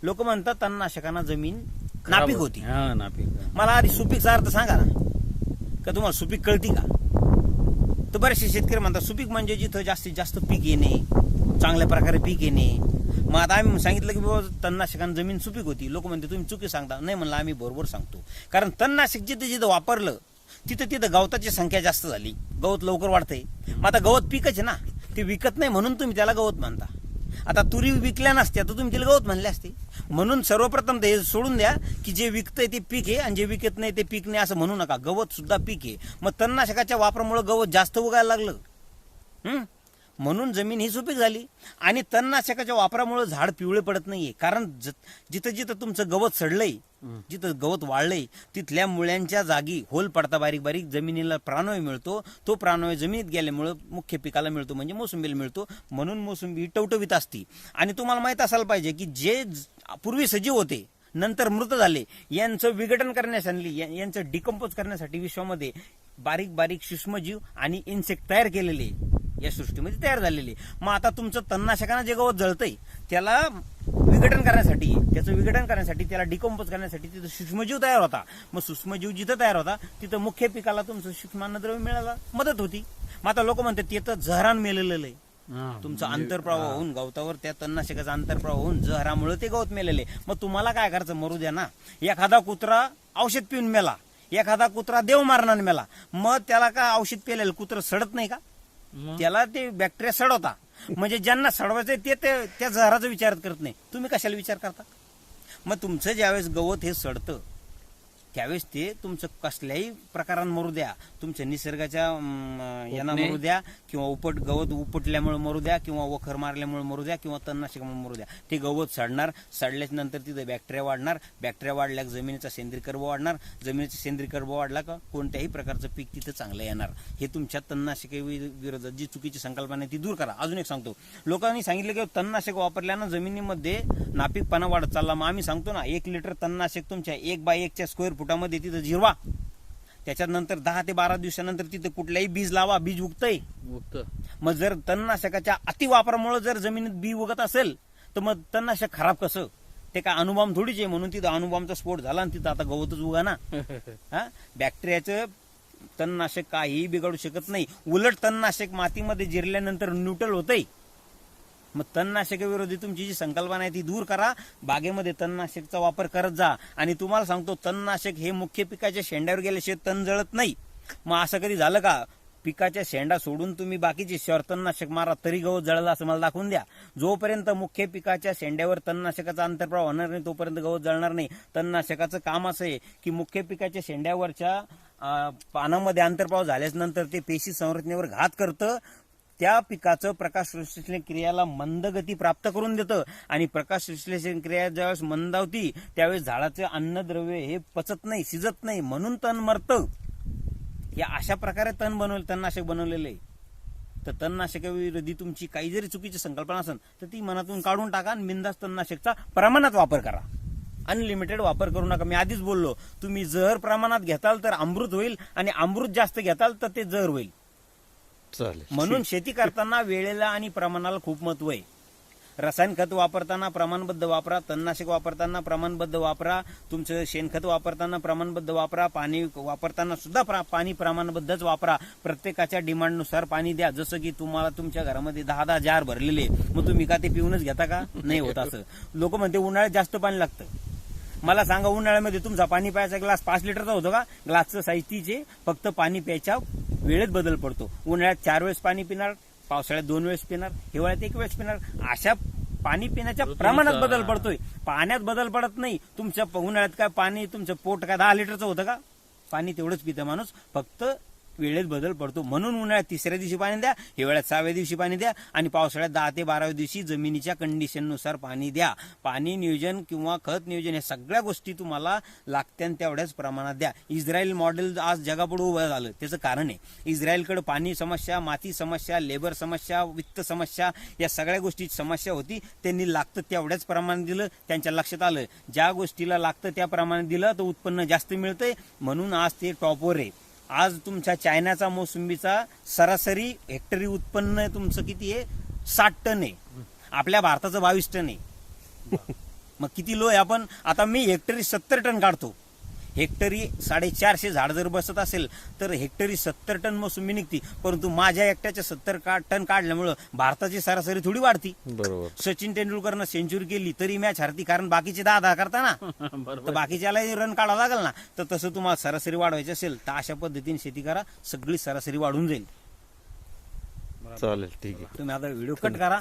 लोक म्हणतात तणनाशकांना जमीन नापीक होती. नापीक. मला आधी सुपीकचा अर्थ सांगा ना, का तुम्हाला सुपीक कळती का? तर बरेचसे शेतकरी म्हणतात सुपीक म्हणजे जिथं जास्तीत जास्त पीक येणे, चांगल्या प्रकारे पीक येणे. मग आता आम्ही सांगितलं की बाबा तणनाशकांना जमीन सुपीक होती. लोक म्हणते तुम्ही चुकी सांगता. नाही म्हणलं, आम्ही बरोबर सांगतो. कारण तणनाशक जिथं जिथं वापरलं तिथं तिथं गवताची संख्या जास्त झाली, गवत लवकर वाढतंय. मग आता गवत पीकच आहे ना, ते विकत नाही म्हणून तुम्ही त्याला गवत म्हणता. आता तुरी विकल्या नसत्या तर तुम्ही तिला गवत म्हणले असते. म्हणून सर्वप्रथम ते सोडून द्या की जे विकतंय ते पीक आहे आणि जे विकत नाही ते पीक नाही असं म्हणू नका. गवत सुद्धा पीक आहे. मग तणनाशकाच्या वापरामुळे गवत जास्त उगायला लागलं, म्हणून जमीन ही सुपीक झाली. आणि तणनाशकाच्या वापरामुळे झाड पिवळे पडत नाहीये. कारण जिथं जिथं तुमचं गवत सडलंय, जिथं गवत वाढलंय, तिथल्या मुळ्यांच्या जागी होल पडता बारीक बारीक, जमिनीला प्राणवायू मिळतो. तो प्राणवायू जमिनीत गेल्यामुळे मुख्य पिकाला मिळतो, म्हणजे मोसंबीला मिळतो. म्हणून मोसंबी ही टवटवीत असती. आणि तुम्हाला माहित असायला पाहिजे की जे पूर्वी सजीव होते नंतर मृत झाले, यांचं विघटन करण्यासाठी, यांचं डिकम्पोज करण्यासाठी विश्वामध्ये बारीक बारीक सूक्ष्मजीव आणि इन्सेक्ट तयार केलेले या सृष्टीमध्ये तयार झालेले. मग आता तुमचं तणनाशकानं जे गवत जळतंय त्याला विघटन करण्यासाठी, त्याला डिकम्पोज करण्यासाठी तिथं सूक्ष्मजीव तयार होता. मग सूक्ष्मजीव जिथं तयार होता तिथं मुख्य पिकाला तुमचं सूक्ष्मान्नद्रव्य मिळायला मदत होती. मग आता लोक म्हणतात ते तर जहरान मेलेलं आहे. तुमचा अंतर्प्रवाह होऊन गवतावर त्या तणनाशकाचा अंतर्प्रवाह होऊन जहरामुळे ते गवत मेलेले. मग तुम्हाला काय करायचं, मरू द्या ना. एखादा कुत्रा औषध पिऊन मेला, एखादा कुत्रा देव मारणार मेला, मग त्याला काय औषध पिलेलं कुत्रं सडत नाही का? त्याला ते बॅक्टेरिया सडवता. म्हणजे ज्यांना सडवायचंय ते त्या जहराचा विचार करत नाही. तुम्ही कशाला विचार करता? मग तुमचं ज्यावेळेस गवत हे सडतं त्यावेळेस ते तुमचं कसल्याही प्रकारानं मरू द्या, तुमच्या निसर्गाच्या यांना मरू द्या, किंवा गवत उपटल्यामुळे मरू द्या, किंवा वखर मारल्यामुळे मरू द्या, किंवा तणनाशकामुळे मरू द्या, ते गवत सडणार. सडल्याच्या नंतर तिथं बॅक्टेरिया वाढणार. बॅक्टेरिया वाढल्यास जमिनीचा सेंद्रिय कर्ब वाढणार. जमिनीचा सेंद्रिय कर्ब वाढला का कोणत्याही प्रकारचं पीक तिथं चांगलं येणार. हे तुमच्या तणनाशके विरोधात जी चुकीची संकल्पना आहे ती दूर करा. अजून एक सांगतो, लोकांनी सांगितलं की तणनाशक वापरल्यानं जमिनीमध्ये नापीकपणा वाढत चालला. मग आम्ही सांगतो ना, 1 लिटर तणनाशक तुमच्या 1x1 स्क्वेअर फुटामध्ये तिथं जिरवा. त्याच्यानंतर 10 ते 12 दिवसानंतर तिथं कुठल्याही बीज लावा, बीज उगतंय. मग जर तणनाशकाच्या अतिवापरामुळे जर जमिनीत बी उगत असेल तर मग तणनाशक खराब कसं? ते काय अणुबॉम्ब थोडीच आहे म्हणून तिथं अणुबॉम्बचा स्फोट झाला आणि तिथं आता गवतच उगा ना. बॅक्टेरियाचं तणनाशक काहीही बिघडू शकत नाही. उलट तणनाशक मातीमध्ये जिरल्यानंतर न्यूट्रल होतंय. मग तणनाशकाविरोधी तुमची जी संकल्पना आहे ती दूर करा. बागेमध्ये तणनाशकचा वापर करत जा. आणि तुम्हाला सांगतो, तणनाशक हे मुख्य पिकाच्या शेंड्यावर गेल्याशिवाय तण जळत नाही. मग असं कधी झालं का पिकाच्या शेंडा सोडून तुम्ही बाकीचे शहर तणनाशक मारा तरी गवत जळलं असं मला दाखवून द्या. जोपर्यंत मुख्य पिकाच्या शेंड्यावर तणनाशकाचा अंतर्प्रवाह होणार नाही तोपर्यंत गवत जळणार नाही. तणनाशकाचं काम असं आहे की मुख्य पिकाच्या शेंड्यावरच्या पानामध्ये अंतर्प्रवाह झाल्याच नंतर ते पेशी संरचनेवर घात करतं. त्या पिकाचं प्रकाश संश्लेषण क्रियाला मंद गती प्राप्त करून देतं. आणि प्रकाश संश्लेषण क्रिया ज्यावेळेस मंदावती त्यावेळेस झाडाचे अन्नद्रव्य हे पचत नाही, शिजत नाही, म्हणून तण मरतं. या अशा प्रकारे तणनाशक बनवलेलं आहे. तर तणनाशकाविरोधी तुमची काही जरी चुकीची संकल्पना असेल तर ती मनातून काढून टाका आणि बिनधास्त तणनाशकचा प्रमाणात वापर करा. अनलिमिटेड वापर करू नका. मी आधीच बोललो, तुम्ही जहर प्रमाणात घेताल तर अमृत होईल, आणि अमृत जास्त घेताल तर ते जहर होईल. म्हणून शेती करताना वेळेला आणि प्रमाणाला खूप महत्व आहे. रसायन खत वापरताना प्रमाणबद्ध वापरा, तणनाशक वापरताना प्रमाणबद्ध वापरा, तुमचं शेणखत वापरताना प्रमाणबद्ध वापरा, पाणी वापरताना सुद्धा पाणी प्रमाणबद्धच वापरा. प्रत्येकाच्या डिमांडनुसार पाणी द्या. जसं की तुम्हाला तुमच्या घरामध्ये 10 जार भरलेले, मग तुम्ही का ते पिऊनच घेता का? नाही होत असं. लोक म्हणते उन्हाळ्यात जास्त पाणी लागतं. मला सांगा, उन्हाळ्यामध्ये तुमचा पाणी प्यायचा ग्लास 5 लिटरचा होतो का? ग्लासचं साईज तीच आहे, फक्त पाणी प्यायच्या वेळेत बदल पडतो. उन्हाळ्यात 4 वेळेस पाणी पिणार, पावसाळ्यात 2 वेळेस पिणार, हिवाळ्यात 1 वेळेस पिणार. अशा पाणी पिण्याच्या प्रमाणात बदल पडतोय, पाण्यात बदल पडत नाही. तुमच्या उन्हाळ्यात काय पाणी तुमचं पोट काय 10 लिटरचं होतं का? पाणी तेवढंच पितं माणूस, फक्त वेळेत बदल पडतो. म्हणून उन्हाळ्यात 3ऱ्या दिवशी पाणी द्या, हिवाळ्यात 6व्या दिवशी पाणी द्या, आणि पावसाळ्यात 10 ते 12व्या दिवशी जमिनीच्या कंडिशननुसार पाणी द्या. पाणी नियोजन किंवा खत नियोजन या सगळ्या गोष्टी तुम्हाला लागत्या तेवढ्याच प्रमाणात द्या. इस्रायल मॉडेल आज जगापुढे उभं झालं, त्याचं कारण आहे इस्रायलकडे पाणी समस्या, माती समस्या, लेबर समस्या, वित्त समस्या या सगळ्या गोष्टीची समस्या होती. त्यांनी लागतं तेवढ्याच प्रमाणात दिलं. त्यांच्या लक्षात आलं ज्या गोष्टीला लागतं त्या प्रमाणात दिलं तर उत्पन्न जास्त मिळतंय, म्हणून आज ते टॉपवर आहे. आज तुमच्या चायनाचा मोसंबीचा सरासरी हेक्टरी उत्पन्न तुमचं किती आहे? 60 टन आहे. आपल्या भारताचं 22 टन आहे. मग किती लो आहे आपण, आता मी हेक्टरी 70 टन काढतो, हेक्टरी 450 झाड जर बसत असेल तर हेक्टरी 70 टन मोसंबी निघती, परंतु माझ्या एकट्याच्या 70 टन काढल्यामुळं भारताची सरासरी थोडी वाढती. बरोबर. सचिन तेंडुलकरनं सेंचुरी केली तरी मॅच हरती, कारण बाकीचे 10 करता ना, तर बाकीच्याला रन काढावं लागेल ना. तर तसं तुम्हाला सरासरी वाढवायची असेल तर अशा पद्धतीने शेती करा, सगळी सरासरी वाढून जाईल. चालेल, ठीक आहे. तुम्ही आता व्हिडिओ कट करा.